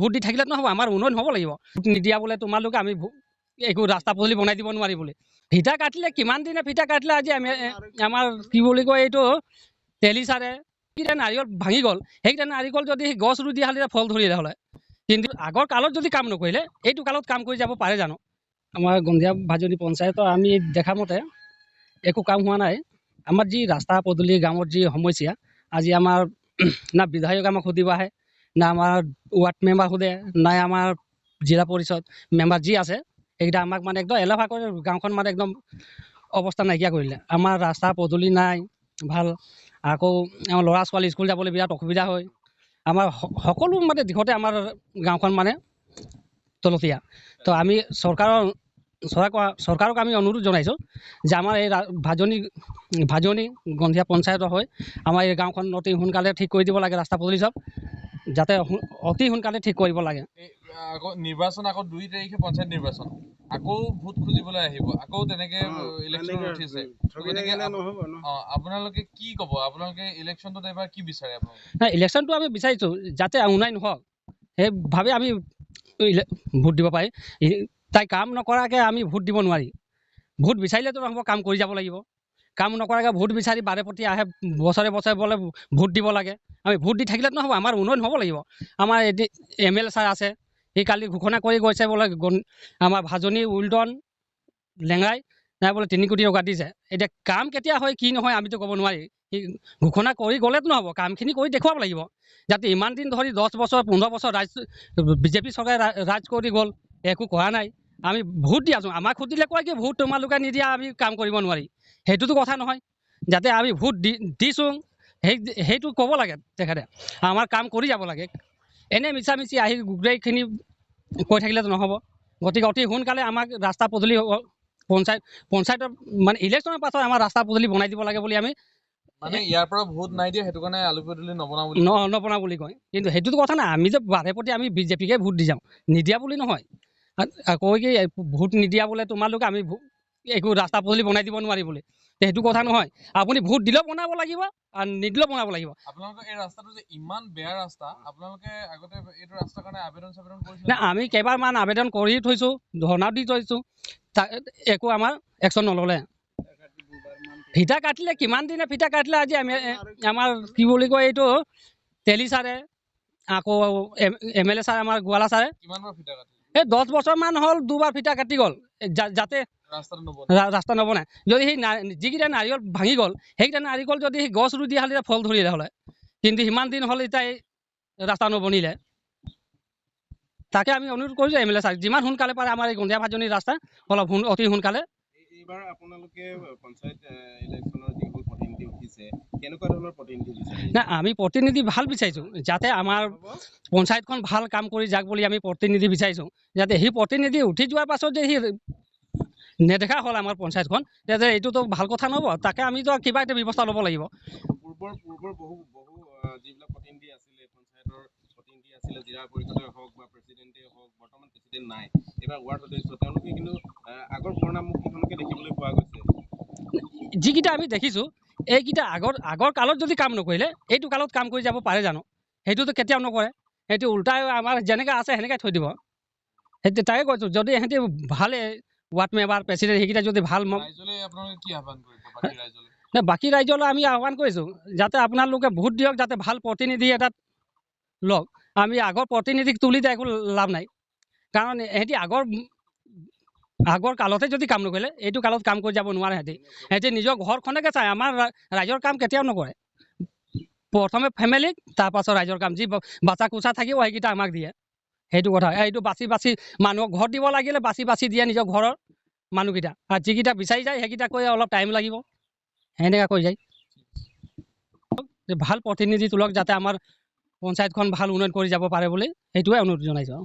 Vote দি থাকিলে নহ'ব, আমাৰ উন্নয়ন হ'ব লাগিব। নিদিয়া বোলে তোমালোকে আমি একো ৰাস্তা পদূলি বনাই দিব নোৱাৰি বোলে। ফিটা কাটিলে কিমান দিনে ফিটা কাটিলে আজি আমি আমাৰ কি বুলি কয় এইটো তেলি চাৰে কিটা নাৰিকল ভাঙি গ'ল, সেইকেইটা নাৰিকল যদি গছ ৰুই দিয়া হ'লে ফল ধৰিলে হ'লে। কিন্তু আগৰ কালত যদি কাম নকৰিলে এইটো কালত কাম কৰি যাব পাৰে জানো? আমাৰ গন্ধীয়া ভাজনি পঞ্চায়তৰ আমি দেখা মতে একো কাম হোৱা নাই। আমাৰ যি ৰাস্তা পদূলি গাঁৱৰ যি সমস্যা, আজি আমাৰ না বিধায়ক আমাক সুধিব আহে, না আমাৰ ৱাৰ্ড মেম্বাৰ সোধে, নাই আমাৰ জিলা পৰিষদ মেম্বাৰ যি আছে সেইকেইটা আমাক মানে একদম এলেহুৱা কৰি গাঁওখন মানে একদম অৱস্থা নাইকিয়া কৰিলে। আমাৰ ৰাস্তা পদূলি নাই ভাল, আকৌ আমাৰ ল'ৰা ছোৱালী স্কুল যাবলৈ বিৰাট অসুবিধা হয়। আমাৰ সকলো মানে দিশতে আমাৰ গাঁওখন মানে তলতীয়া। তো আমি চৰকাৰক আমি অনুৰোধ জনাইছোঁ যে আমাৰ এই ভাজনি গন্ধীয়া পঞ্চায়তৰ হৈ আমাৰ এই গাঁওখন অতি সোনকালে ঠিক কৰি দিব লাগে, ৰাস্তা পদূলি চব যাতে অতি সোনকালে ঠিক কৰিব লাগে। আকৌ নিৰ্বাচন, আকৌ 2 তাৰিখে পঞ্চায়ত নিৰ্বাচন, আকৌ ভোট খুজিবলৈ আহিব, আকৌ তেনেকে ইলেকশ্যন উঠিছে। আপোনালোকে কি ক'ব? আপোনালোকে ইলেকশ্যনটোত এবাৰ কি বিচাৰে? নাই, ইলেকশ্যনটো আমি বিচাৰিছোঁ যাতে উন্নয়ন হওক, সেইভাৱে আমি ভোট দিব পাৰি। তাই কাম নকৰাকৈ আমি ভোট দিব নোৱাৰি। ভোট বিচাৰিলেতো নহ'ব, কাম কৰি যাব লাগিব। কাম নকৰাকৈ ভোট বিচাৰি বাৰে প্ৰতি আহে, বছৰে বছৰে বোলে ভোট দিব লাগে। আমি ভোট দি থাকিলে নহ'ব, আমাৰ উন্নয়ন হ'ব লাগিব। আমাৰ এটি MLA ছাৰ আছে, সি কালি ঘোষণা কৰি গৈছে বোলে আমাৰ ভাজনি উইলডন লেঙাই নাই বোলে 3 কোটি টকা দিছে। এতিয়া কাম কেতিয়া হয় কি নহয় আমিতো ক'ব নোৱাৰি। সি ঘোষণা কৰি গ'লেতো নহ'ব, কামখিনি কৰি দেখুৱাব লাগিব। যাতে ইমান দিন ধৰি 10 বছৰ 15 বছৰ বিজেপি চৰকাৰে ৰাজ কৰি গ'ল, একো কৰা নাই। আমি ভোট দি আছোঁ, আমাক সুধিলে কয় কি ভোট তোমালোকে নিদিয়া আমি কাম কৰিব নোৱাৰি। সেইটোতো কথা নহয়। যাতে আমি ভোট দিছোঁ সেইটো ক'ব লাগে তেখেতে, আমাৰ কাম কৰি যাব লাগে। এনে মিছামিছি আহি গোটেইখিনি কৈ থাকিলেতো নহ'ব। গতিকে অতি সোনকালে আমাক ৰাস্তা পদূলি পঞ্চায়তৰ মানে ইলেকশ্যনৰ পাছত আমাৰ ৰাস্তা পদূলি বনাই দিব লাগে বুলি আমি মানে ইয়াৰ পৰা ভোট নাই দিয়ে, সেইটো কাৰণে আলু পদূলি নবনাও বুলি কয়। কিন্তু সেইটোতো কথা নাই, আমি যে বাৰে প্ৰতি আমি বিজেপিকে ভোট দি যাওঁ, নিদিয়া বুলি নহয়। কয় কি ভোট নিদিয়া বোলে তোমালোকে আমি একো ৰাস্তা পদূলি বনাই দিব নোৱাৰি বুলি। সেইটো কথা নহয়, আপুনি ভোট দিলেও বনাব লাগিব আৰু নিদিলেও বনাব লাগিব। আপোনালোকৰ এই ৰাস্তাটো যে ইমান বেয়া ৰাস্তা, আপোনালোকে আগতে এইটো ৰাস্তাৰ কাৰণে আবেদন কৰিছিল? না, আমি কেইবাৰমান আবেদন কৰি থৈছোঁ, ধৰ্ণাও দি থৈছোঁ, একো আমাৰ একশ্যন নল'লে। ফিটা কাটিলে কিমান দিনে ফিটা কাটিলে আজি আমি আমাৰ কি বুলি কয় এইটো তেলি চাৰে, আকৌ MLA ছাৰ আমাৰ গোৱালা ছাৰে কিমানবাৰ ফিটা কাটিলে? এই 10 বছৰমান হ'ল 2বাৰ ফিটা কাটি গ'ল, যাতে ৰাস্তা নবনায়। যদি সেই যিকেইটা নাৰিকল ভাঙি গ'ল, সেইকেইটা নাৰিকল যদি সেই গছ ৰুই দিয়া হ'লে ফল ধৰিলে হ'লে। কিন্তু সিমান দিন হ'ল এতিয়া এই ৰাস্তা নবনিলে। তাকে আমি অনুৰোধ কৰিছোঁ MLA ছাৰ যিমান সোনকালে পাৰে আমাৰ এই গন্ধীয়া ভাজনিৰ ৰাস্তা অলপ অতি সোনকালে। এইবাৰ আপোনালোকে পঞ্চায়ত ইলেকশ্যনৰ যিবোৰ প্ৰতিনিধি উঠিছে, কেনেকুৱা ধৰণৰ প্ৰতিনিধি বিচাৰিছে? না, আমি প্ৰতিনিধি ভাল বিচাৰিছোঁ, যাতে আমাৰ পঞ্চায়তখন ভাল কাম কৰি যাওক বুলি আমি প্ৰতিনিধি বিচাৰিছোঁ। যাতে সেই প্ৰতিনিধি উঠি যোৱাৰ পাছত যে সি নেদেখা হ'ল আমাৰ পঞ্চায়তখন, যে এইটোতো ভাল কথা নহ'ব, তাকে আমিতো কিবা এটা ব্যৱস্থা ল'ব লাগিব। পূৰ্বৰ বহু যিবিলাক প্ৰতিনিধি আছিলে, পঞ্চায়তৰ প্ৰতিনিধি আছিলে, জিলা পৰিষদে হওক বা প্ৰেচিডেণ্টে হওক, বৰ্তমান প্ৰেচিডেণ্ট নাই, এইবাৰ ৱাৰ্ড সদস্য, তেওঁলোকে কিন্তু আগৰ পুৰণা মুখকেইখনকে দেখিবলৈ পোৱা গৈছে। যিকেইটা আমি দেখিছোঁ এইকেইটা আগৰ কালত যদি কাম নকৰিলে এইটো কালত কাম কৰি যাব পাৰে জানো? সেইটোতো কেতিয়াও নকৰে। সেইটো উল্টাই আমাৰ যেনেকৈ আছে সেনেকৈ থৈ দিব। সেইটো তাকে কৈছোঁ, যদি সিহঁতি ভালে ৱাৰ্ড মেম্বাৰ প্ৰেচিডেণ্ট সেইকেইটা যদি ভাল বাকী ৰাইজলৈ আমি আহ্বান কৰিছোঁ যাতে আপোনালোকে ভোট দিয়ক, যাতে ভাল প্ৰতিনিধি এটাত লওক। আমি আগৰ প্ৰতিনিধিক তুলি দিয়া একো লাভ নাই, কাৰণ সিহঁতি আগৰ কালতে যদি কাম নকৰিলে এইটো কালত কাম কৰি যাব নোৱাৰে। সিহঁতি নিজৰ ঘৰখনকে চায়, আমাৰ ৰাইজৰ কাম কেতিয়াও নকৰে। প্ৰথমে ফেমিলিক, তাৰপাছত ৰাইজৰ কাম, যি বাচা কুচা থাকিব সেইকেইটা আমাক দিয়ে। সেইটো কথা। এইটো বাচি মানুহক ঘৰত দিব লাগিলে বাচি দিয়ে নিজৰ ঘৰৰ মানুহকেইটা, আৰু যিকেইটা বিচাৰি যায় সেইকেইটা কৈ অলপ টাইম লাগিব, সেনেকৈ কৈ যায়। ভাল প্ৰতিনিধি তোলক যাতে আমাৰ পঞ্চায়তখন ভাল উন্নয়ন কৰি যাব পাৰে বুলি সেইটোৱে অনুৰোধ জনাইছোঁ।